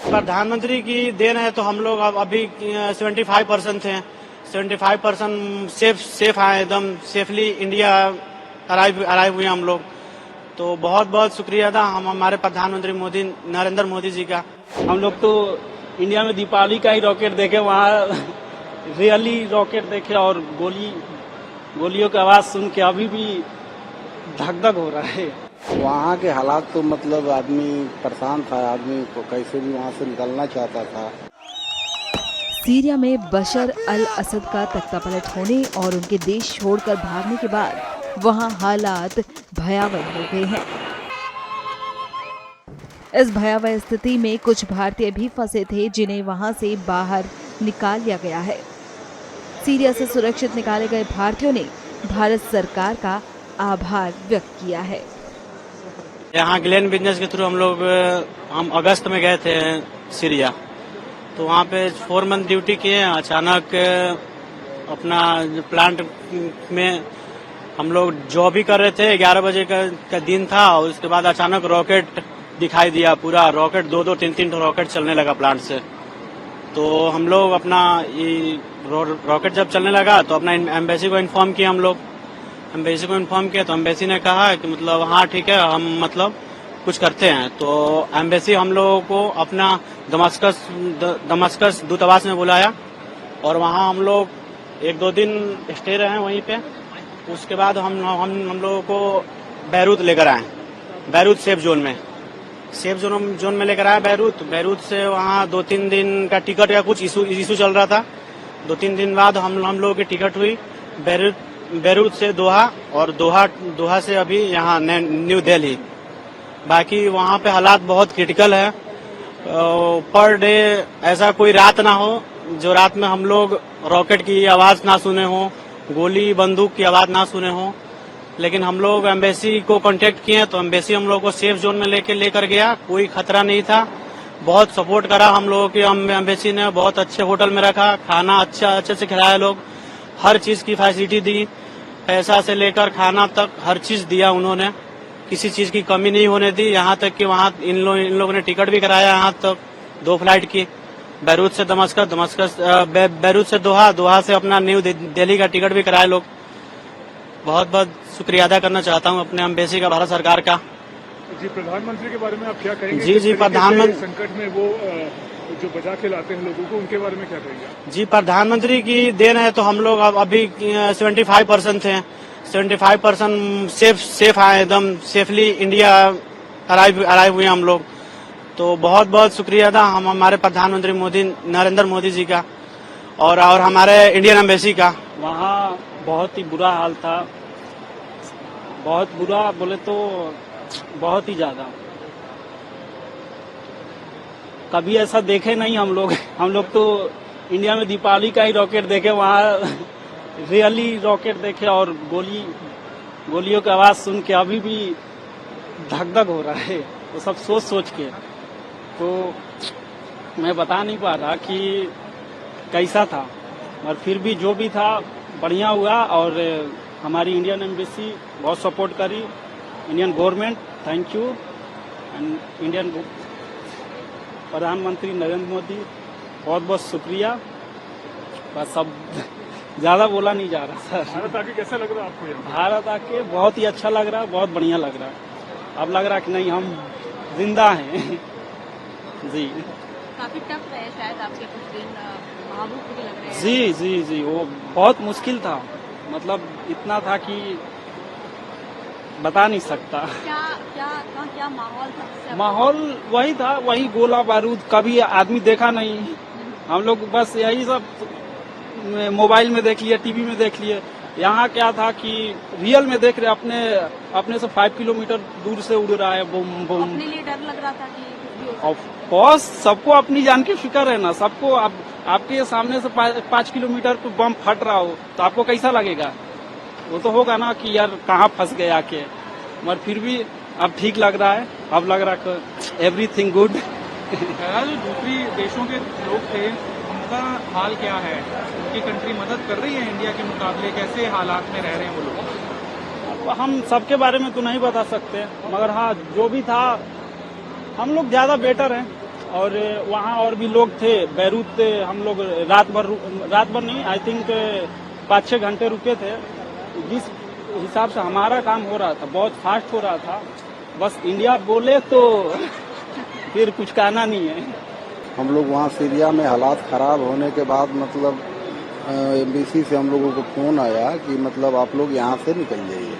प्रधानमंत्री की देन है तो हम लोग अब अभी 75% हैं। 75% सेफ आए, एकदम सेफली इंडिया अराइव हुए हम लोग। तो बहुत बहुत शुक्रिया था हमारे प्रधानमंत्री मोदी नरेंद्र मोदी जी का। हम लोग तो इंडिया में दीपावली का ही रॉकेट देखे, वहाँ रियली रॉकेट देखे और गोलियों की आवाज सुन के अभी भी धक धक हो रहा है। वहाँ के हालात तो मतलब आदमी परेशान था, आदमी को कैसे भी वहाँ से निकलना चाहता था। सीरिया में बशर अल असद का तख्तापलट होने और उनके देश छोड़कर भागने के बाद वहां हालात भयावह हो गए हैं। इस भयावह स्थिति में कुछ भारतीय भी फंसे थे, जिन्हें वहां से बाहर निकाल लिया गया है। सीरिया से सुरक्षित निकाले गए भारतीयों ने भारत सरकार का आभार व्यक्त किया है। यहाँ ग्लेन बिजनेस के थ्रू हम अगस्त में गए थे सीरिया, तो वहाँ पे 4 मंथ ड्यूटी किए। अचानक अपना प्लांट में हम लोग जॉब भी कर रहे थे, 11 बजे का दिन था। और उसके बाद अचानक रॉकेट दिखाई दिया, पूरा रॉकेट 2-2, 3-3 रॉकेट चलने लगा प्लांट से। तो हम लोग अपना ये रॉकेट जब चलने लगा तो अपना एम्बेसी को इन्फॉर्म किया। हम लोग एम्बेसी को इन्फॉर्म किया तो एम्बेसी ने कहा कि मतलब हाँ ठीक है, हम मतलब कुछ करते हैं। तो एम्बेसी हम लोगों को अपना दमस्कस दूतावास में बुलाया और वहाँ हम लोग 1-2 दिन स्टे रहे वहीं पे। उसके बाद हम लोगों को बैरूत लेकर आए, बैरूत सेफ जोन में लेकर आए। बैरूत से वहाँ 2-3 दिन का टिकट का कुछ इशू चल रहा था। 2-3 दिन बाद हम लोगों की टिकट हुई बैरूत से दोहा, और दोहा से अभी यहाँ न्यू दिल्ली। बाकी वहाँ पे हालात बहुत क्रिटिकल है। पर डे ऐसा कोई रात ना हो जो रात में हम लोग रॉकेट की आवाज ना सुने हो, गोली बंदूक की आवाज ना सुने हो। लेकिन हम लोग एम्बेसी को कांटेक्ट किए तो एम्बेसी हम लोग को सेफ जोन में लेकर गया, कोई खतरा नहीं था। बहुत सपोर्ट करा हम लोगों की एम्बेसी ने, बहुत अच्छे होटल में रखा, खाना अच्छे से खिलाया लोग, हर चीज की फैसिलिटी दी, पैसा से लेकर खाना तक हर चीज दिया उन्होंने, किसी चीज की कमी नहीं होने दी। यहाँ तक कि वहाँ इन लोगों ने टिकट भी कराया यहाँ तक 2 फ्लाइट की, बैरूत से बैरूत से दोहा से अपना न्यू दिल्ली का टिकट भी कराए लोग। बहुत बहुत शुक्रिया अदा करना चाहता हूँ अपने एम्बेसी का, भारत सरकार का। जी, प्रधानमंत्री के बारे में आप क्या कहेंगे? जी प्रधानमंत्री संकट में वो जो बचा के लाते हैं लोगों को, उनके बारे में क्या कहेंगे? जी, प्रधानमंत्री की देन है तो हम लोग अब अभी 75% हैं। 75% सेफ आए, एकदम सेफली इंडिया अराइव हुए हम लोग। तो बहुत बहुत शुक्रिया था हमारे प्रधानमंत्री नरेंद्र मोदी जी का और हमारे इंडियन एम्बेसी का। वहाँ बहुत ही बुरा हाल था, बहुत बुरा बोले तो बहुत ही ज्यादा। कभी ऐसा देखे नहीं हम लोग तो इंडिया में दीपावली का ही रॉकेट देखे, वहाँ रियली रॉकेट देखे और गोलियों की आवाज सुन के अभी भी धक धक हो रहा है। तो सब सोच के तो मैं बता नहीं पा रहा कि कैसा था, और फिर भी जो भी था बढ़िया हुआ। और हमारी इंडियन एम्बेसी बहुत सपोर्ट करी, Indian government, thank you. And Indian प्रधानमंत्री नरेंद्र मोदी, बहुत बहुत शुक्रिया। बस अब ज्यादा बोला नहीं जा रहा सर। भारत आके कैसा लग रहा है आपको? भारत आके बहुत ही अच्छा लग रहा है, बहुत बढ़िया लग रहा है। अब लग रहा है कि नहीं, हम जिंदा हैं। जी, काफी टफ रहे शायद आपके कुछ दिन, महाभूख भी लग रहे हैं। जी, वो बहुत मुश्किल था, मतलब इतना था कि बता नहीं सकता। क्या माहौल था? माहौल वही था, वही गोला बारूद, कभी आदमी देखा नहीं। हम लोग बस यही सब मोबाइल में देख लिए, टीवी में देख लिए। यहाँ क्या था कि रियल में देख रहे, अपने से 5 किलोमीटर दूर से उड़ रहा है बम बम। अपने लिए डर लग रहा था कि ऑफ कोर्स सबको अपनी जान की फिक्र है ना, सबको। आपके सामने से 5 किलोमीटर पे बम फट रहा हो तो आपको कैसा लगेगा? वो तो होगा ना कि यार कहाँ फंस गए आके। मगर फिर भी अब ठीक लग रहा है, अब लग रहा है एवरीथिंग गुड। जो दूसरी देशों के लोग थे उनका हाल क्या है? उनकी कंट्री मदद कर रही है इंडिया के मुकाबले? कैसे हालात में रह रहे हैं वो लोग? हम सबके बारे में तो नहीं बता सकते, मगर हाँ जो भी था हम लोग ज्यादा बेटर हैं। और वहाँ और भी लोग थे। बैरूत हम लोग रात भर नहीं, आई थिंक 5-6 घंटे रुके थे। जिस हिसाब से हमारा काम हो रहा था बहुत फास्ट हो रहा था, बस इंडिया बोले तो फिर कुछ कहना नहीं है। हम लोग वहाँ सीरिया में हालात खराब होने के बाद मतलब एम्बेसी से हम लोगों को फोन आया कि मतलब आप लोग यहाँ से निकल जाइए।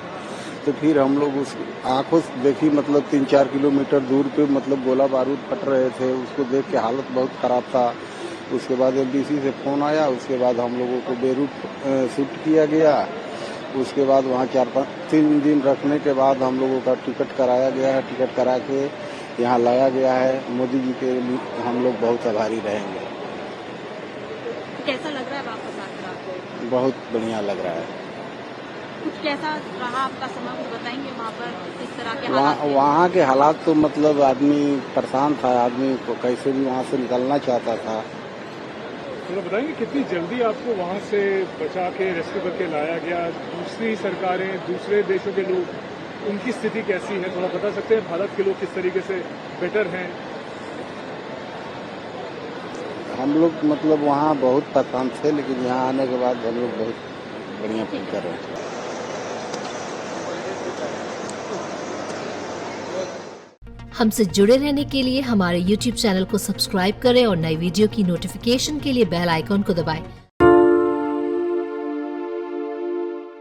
तो फिर हम लोग उस आंखों से देखी मतलब 3-4 किलोमीटर दूर पे मतलब गोला बारूद फट रहे थे, उसको देख के हालत बहुत खराब था। उसके बाद एम्बेसी से फोन आया, उसके बाद हम लोगों को बेरूत शिफ्ट किया गया। उसके बाद वहाँ 4-3 दिन रखने के बाद हम लोगों का टिकट कराया गया है। टिकट करा के यहाँ लाया गया है। मोदी जी के लिए हम लोग बहुत आभारी रहेंगे। कैसा लग रहा है वापस आकर आपको? बहुत बढ़िया लग रहा है। कुछ कैसा रहा आपका समय, कुछ बताएंगे वहाँ पर किस तरह के हालात थे? वहाँ के हालात तो मतलब आदमी परेशान था, आदमी को कैसे भी वहाँ से निकलना चाहता था। थोड़ा बताएंगे कितनी जल्दी आपको वहाँ से बचा के रेस्क्यू करके लाया गया? दूसरी सरकारें, दूसरे देशों के लोग, उनकी स्थिति कैसी है, थोड़ा बता सकते हैं? भारत के लोग किस तरीके से बेटर हैं? हम लोग मतलब वहाँ बहुत परेशान थे, लेकिन यहाँ आने के बाद हम लोग बहुत बढ़िया फील कर रहे हैं। हमसे जुड़े रहने के लिए हमारे YouTube चैनल को सब्सक्राइब करें और नई वीडियो की नोटिफिकेशन के लिए बेल आइकॉन को दबाएं।